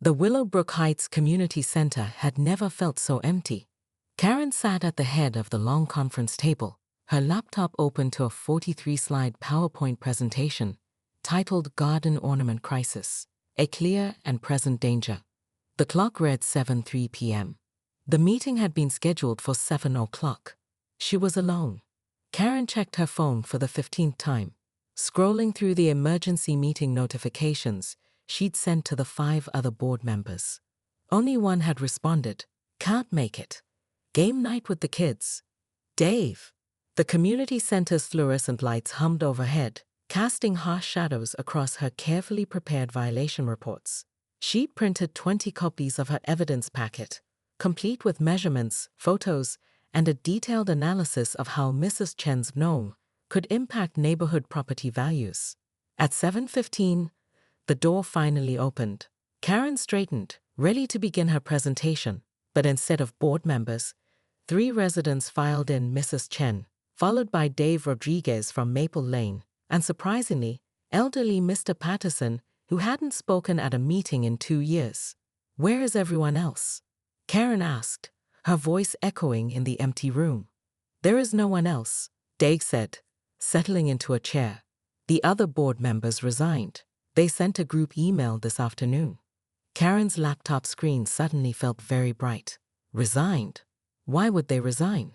The Willowbrook Heights Community Center had never felt so empty. Karen sat at the head of the long conference table, her laptop open to a 43-slide PowerPoint presentation titled Garden Ornament Crisis, a Clear and Present Danger. The clock read 7:03 p.m. The meeting had been scheduled for 7 o'clock. She was alone. Karen checked her phone for the 15th time, scrolling through the emergency meeting notifications she'd sent to the 5 other board members. Only one had responded. Can't make it. Game night with the kids. Dave. The community center's fluorescent lights hummed overhead, casting harsh shadows across her carefully prepared violation reports. She'd printed 20 copies of her evidence packet, complete with measurements, photos, and a detailed analysis of how Mrs. Chen's gnome could impact neighborhood property values. At 7:15, the door finally opened. Karen straightened, ready to begin her presentation, but instead of board members, 3 residents filed in: Mrs. Chen, followed by Dave Rodriguez from Maple Lane, and surprisingly, elderly Mr. Patterson, who hadn't spoken at a meeting in 2 years. Where is everyone else? Karen asked, her voice echoing in the empty room. There is no one else, Dave said, settling into a chair. The other board members resigned. They sent a group email this afternoon. Karen's laptop screen suddenly felt very bright. Resigned? Why would they resign?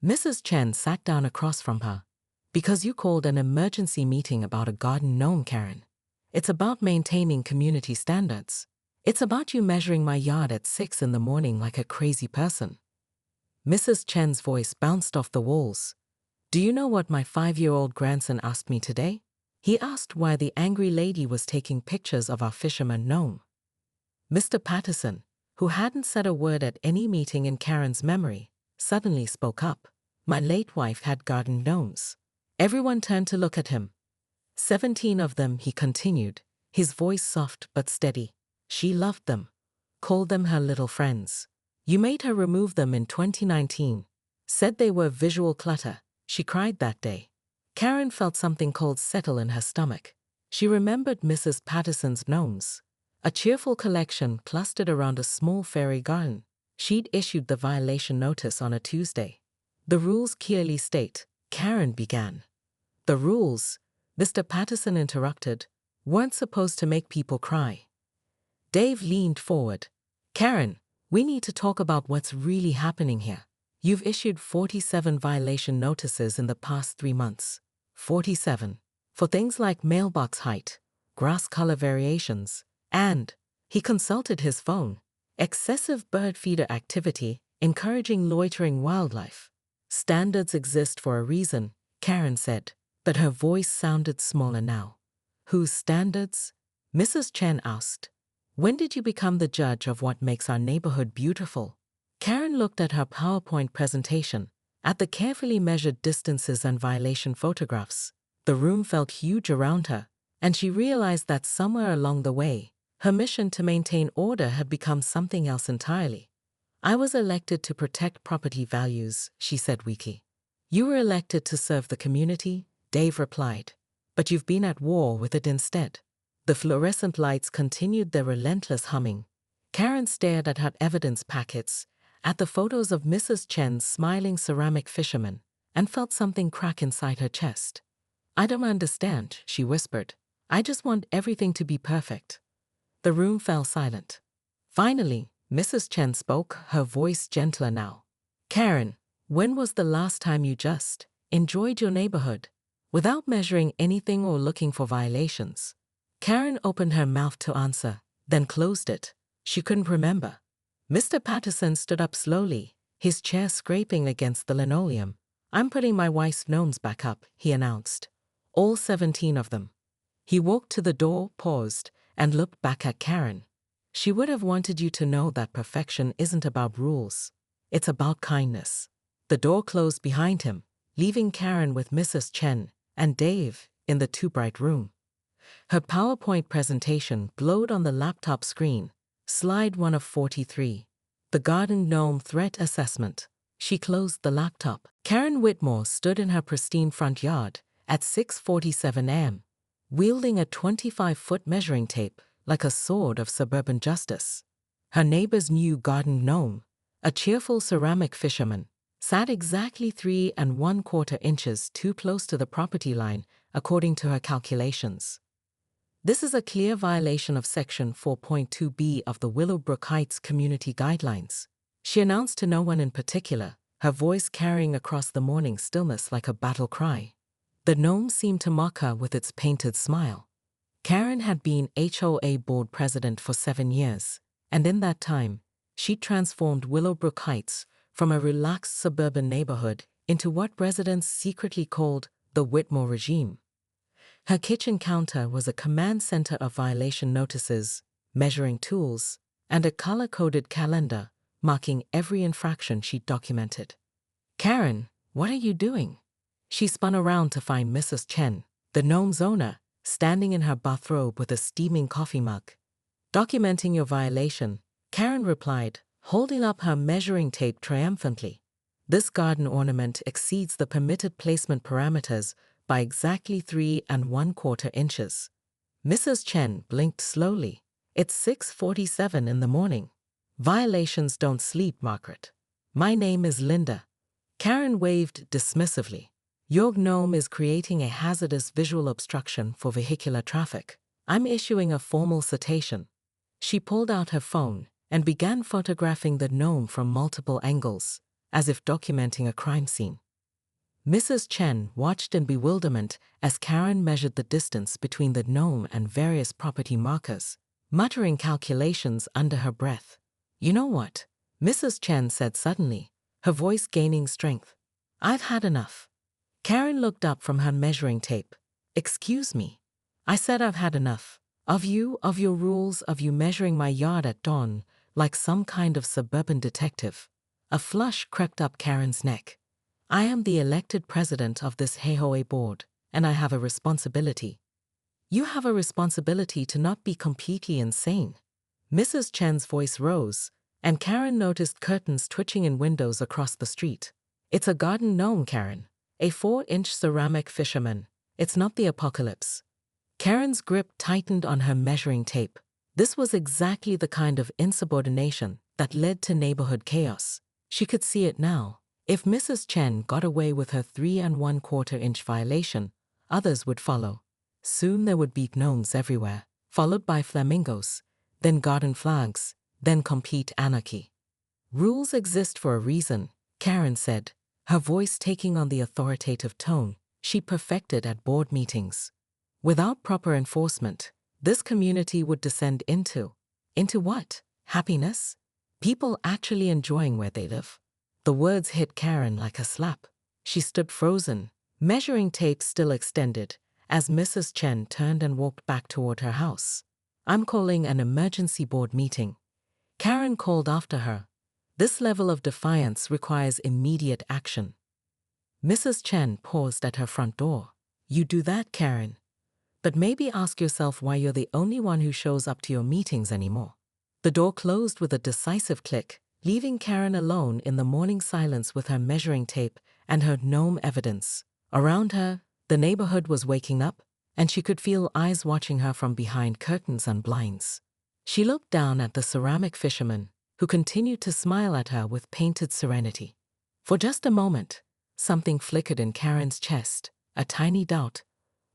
Mrs. Chen sat down across from her. Because you called an emergency meeting about a garden gnome, Karen. It's about maintaining community standards. It's about you measuring my yard at 6 in the morning like a crazy person. Mrs. Chen's voice bounced off the walls. Do you know what my 5-year-old grandson asked me today? He asked why the angry lady was taking pictures of our fisherman gnome. Mr. Patterson, who hadn't said a word at any meeting in Karen's memory, suddenly spoke up. My late wife had garden gnomes. Everyone turned to look at him. 17 of them, he continued, his voice soft but steady. She loved them, called them her little friends. You made her remove them in 2019, said they were visual clutter. She cried that day. Karen felt something cold settle in her stomach. She remembered Mrs. Patterson's gnomes, a cheerful collection clustered around a small fairy garden. She'd issued the violation notice on a Tuesday. The rules clearly state, Karen began. The rules, Mr. Patterson interrupted, weren't supposed to make people cry. Dave leaned forward. Karen, we need to talk about what's really happening here. You've issued 47 violation notices in the past 3 months. 47. For things like mailbox height, grass color variations, and, he consulted his phone, excessive bird feeder activity, encouraging loitering wildlife. Standards exist for a reason, Karen said, but her voice sounded smaller now. Whose standards? Mrs. Chen asked. When did you become the judge of what makes our neighborhood beautiful? Karen looked at her PowerPoint presentation, at the carefully measured distances and violation photographs. The room felt huge around her, and she realized that somewhere along the way, her mission to maintain order had become something else entirely. I was elected to protect property values, she said weakly. You were elected to serve the community, Dave replied, but you've been at war with it instead. The fluorescent lights continued their relentless humming. Karen stared at her evidence packets, at the photos of Mrs. Chen's smiling ceramic fisherman, and felt something crack inside her chest. I don't understand, she whispered. I just want everything to be perfect. The room fell silent. Finally, Mrs. Chen spoke, her voice gentler now. Karen, when was the last time you just enjoyed your neighborhood, without measuring anything or looking for violations? Karen opened her mouth to answer, then closed it. She couldn't remember. Mr. Patterson stood up slowly, his chair scraping against the linoleum. I'm putting my wife's gnomes back up, he announced. All 17 of them. He walked to the door, paused, and looked back at Karen. She would have wanted you to know that perfection isn't about rules. It's about kindness. The door closed behind him, leaving Karen with Mrs. Chen and Dave in the too-bright room. Her PowerPoint presentation glowed on the laptop screen. Slide 1 of 43. The Garden Gnome Threat Assessment. She closed the laptop. Karen Whitmore stood in her pristine front yard at 6:47 a.m., wielding a 25-foot measuring tape like a sword of suburban justice. Her neighbor's new garden gnome, a cheerful ceramic fisherman, sat exactly 3¼ inches too close to the property line, according to her calculations. This is a clear violation of Section 4.2b of the Willowbrook Heights Community Guidelines, she announced to no one in particular, her voice carrying across the morning stillness like a battle cry. The gnome seemed to mock her with its painted smile. Karen had been HOA board president for 7 years, and in that time, she transformed Willowbrook Heights from a relaxed suburban neighborhood into what residents secretly called the Whitmore regime. Her kitchen counter was a command center of violation notices, measuring tools, and a color-coded calendar marking every infraction she'd documented. "Karen, what are you doing?" She spun around to find Mrs. Chen, the gnome's owner, standing in her bathrobe with a steaming coffee mug. "Documenting your violation," Karen replied, holding up her measuring tape triumphantly. "This garden ornament exceeds the permitted placement parameters by exactly 3¼ inches. Mrs. Chen blinked slowly. "It's 6:47 in the morning. Violations don't sleep, Margaret. My name is Linda." Karen waved dismissively. "Your gnome is creating a hazardous visual obstruction for vehicular traffic. I'm issuing a formal citation." She pulled out her phone and began photographing the gnome from multiple angles, as if documenting a crime scene. Mrs. Chen watched in bewilderment as Karen measured the distance between the gnome and various property markers, muttering calculations under her breath. "You know what?" Mrs. Chen said suddenly, her voice gaining strength. "I've had enough." Karen looked up from her measuring tape. "Excuse me. I said I've had enough. Of you, of your rules, of you measuring my yard at dawn, like some kind of suburban detective." A flush crept up Karen's neck. "I am the elected president of this HOA board, and I have a responsibility." "You have a responsibility to not be completely insane." Mrs. Chen's voice rose, and Karen noticed curtains twitching in windows across the street. "It's a garden gnome, Karen. A 4-inch ceramic fisherman. It's not the apocalypse." Karen's grip tightened on her measuring tape. This was exactly the kind of insubordination that led to neighborhood chaos. She could see it now. If Mrs. Chen got away with her 3¼ inch violation, others would follow. Soon there would be gnomes everywhere, followed by flamingos, then garden flags, then complete anarchy. "Rules exist for a reason," Karen said, her voice taking on the authoritative tone she perfected at board meetings. Without proper enforcement, this community would descend into what? Happiness? People actually enjoying where they live. The words hit Karen like a slap. She stood frozen, measuring tape still extended, as Mrs. Chen turned and walked back toward her house. "I'm calling an emergency board meeting," Karen called after her. "This level of defiance requires immediate action." Mrs. Chen paused at her front door. "You do that, Karen. But maybe ask yourself why you're the only one who shows up to your meetings anymore." The door closed with a decisive click, leaving Karen alone in the morning silence with her measuring tape and her gnome evidence. Around her, the neighborhood was waking up, and she could feel eyes watching her from behind curtains and blinds. She looked down at the ceramic fisherman, who continued to smile at her with painted serenity. For just a moment, something flickered in Karen's chest, a tiny doubt,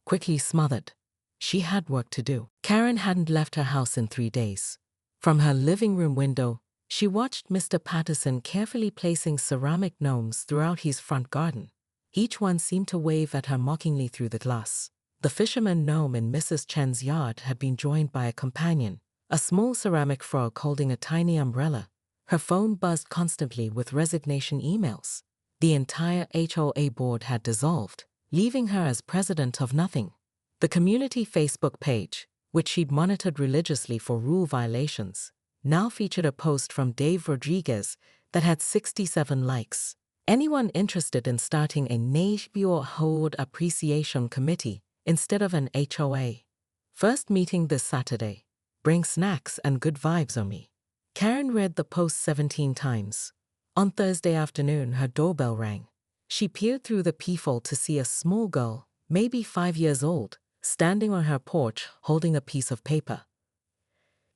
quickly smothered. She had work to do. Karen hadn't left her house in 3 days. From her living room window, she watched Mr. Patterson carefully placing ceramic gnomes throughout his front garden. Each one seemed to wave at her mockingly through the glass. The fisherman gnome in Mrs. Chen's yard had been joined by a companion, a small ceramic frog holding a tiny umbrella. Her phone buzzed constantly with resignation emails. The entire HOA board had dissolved, leaving her as president of nothing. The community Facebook page, which she'd monitored religiously for rule violations, now featured a post from Dave Rodriguez that had 67 likes. Anyone interested in starting a neighborhood appreciation committee instead of an HOA? First meeting this Saturday. Bring snacks and good vibes on me. Karen read the post 17 times. On Thursday afternoon, her doorbell rang. She peered through the peephole to see a small girl, maybe 5 years old, standing on her porch holding a piece of paper.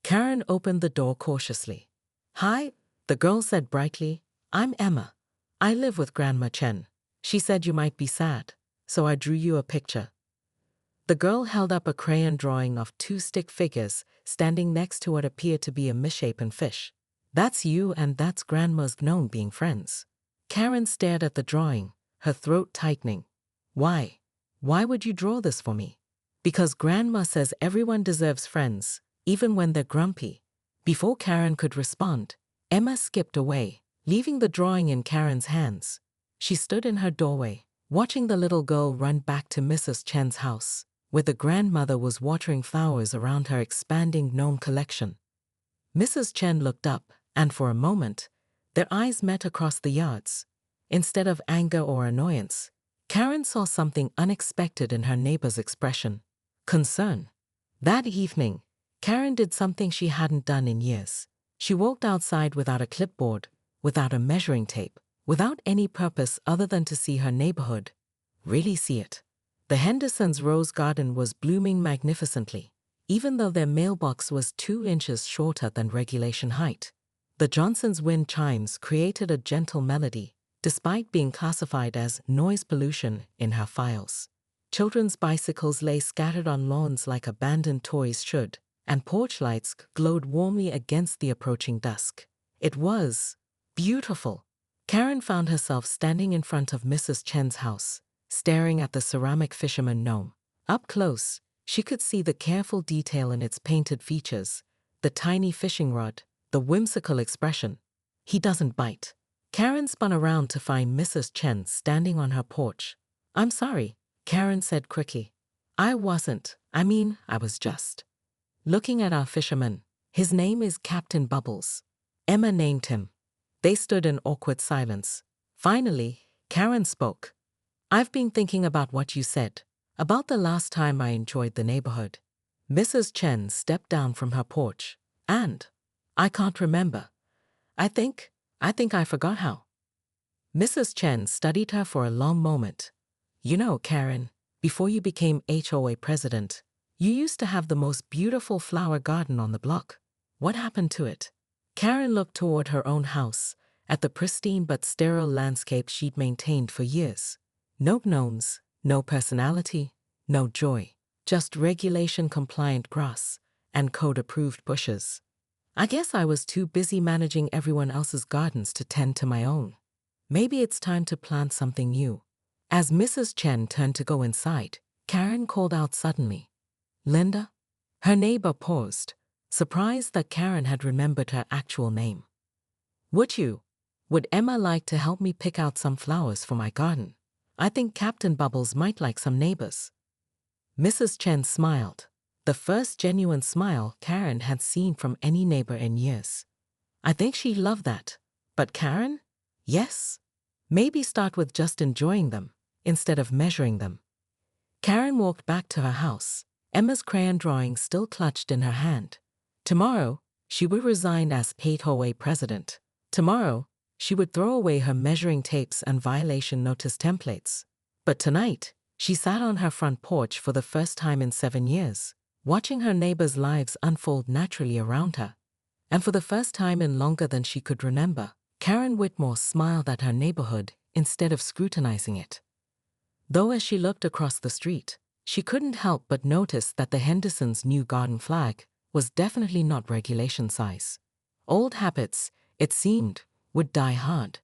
Karen opened the door cautiously. "Hi," the girl said brightly. "I'm Emma. I live with Grandma Chen. She said you might be sad, so I drew you a picture." The girl held up a crayon drawing of two stick figures standing next to what appeared to be a misshapen fish. "That's you and that's Grandma's gnome being friends." Karen stared at the drawing, her throat tightening. "Why? Why would you draw this for me?" "Because Grandma says everyone deserves friends, even when they're grumpy." Before Karen could respond, Emma skipped away, leaving the drawing in Karen's hands. She stood in her doorway, watching the little girl run back to Mrs. Chen's house, where the grandmother was watering flowers around her expanding gnome collection. Mrs. Chen looked up, and for a moment, their eyes met across the yards. Instead of anger or annoyance, Karen saw something unexpected in her neighbor's expression: concern. That evening, Karen did something she hadn't done in years. She walked outside without a clipboard, without a measuring tape, without any purpose other than to see her neighborhood. Really see it. The Hendersons' rose garden was blooming magnificently, even though their mailbox was 2 inches shorter than regulation height. The Johnsons' wind chimes created a gentle melody, despite being classified as noise pollution in her files. Children's bicycles lay scattered on lawns like abandoned toys should, and porch lights glowed warmly against the approaching dusk. It was beautiful. Karen found herself standing in front of Mrs. Chen's house, staring at the ceramic fisherman gnome. Up close, she could see the careful detail in its painted features, the tiny fishing rod, the whimsical expression. "He doesn't bite." Karen spun around to find Mrs. Chen standing on her porch. "I'm sorry," Karen said quickly. I was just looking at our fisherman. His name is Captain Bubbles." Emma named him. They stood in awkward silence. Finally, Karen spoke. "I've been thinking about what you said, about the last time I enjoyed the neighborhood." Mrs. Chen stepped down from her porch. "And I can't remember. I think I forgot how." Mrs. Chen studied her for a long moment. "You know, Karen, before you became HOA president, you used to have the most beautiful flower garden on the block. What happened to it?" Karen looked toward her own house, at the pristine but sterile landscape she'd maintained for years. No gnomes, no personality, no joy, just regulation-compliant grass and code-approved bushes. "I guess I was too busy managing everyone else's gardens to tend to my own. Maybe it's time to plant something new." As Mrs. Chen turned to go inside, Karen called out suddenly, "Linda?" Her neighbor paused, surprised that Karen had remembered her actual name. Would Emma like to help me pick out some flowers for my garden? I think Captain Bubbles might like some neighbors." Mrs. Chen smiled, the first genuine smile Karen had seen from any neighbor in years. "I think she'd love that. But Karen? Yes. Maybe start with just enjoying them, instead of measuring them." Karen walked back to her house, Emma's crayon drawing still clutched in her hand. Tomorrow, she would resign as HOA president. Tomorrow, she would throw away her measuring tapes and violation notice templates. But tonight, she sat on her front porch for the first time in 7 years, watching her neighbors' lives unfold naturally around her. And for the first time in longer than she could remember, Karen Whitmore smiled at her neighborhood instead of scrutinizing it. Though as she looked across the street, she couldn't help but notice that the Hendersons' new garden flag was definitely not regulation size. Old habits, it seemed, would die hard.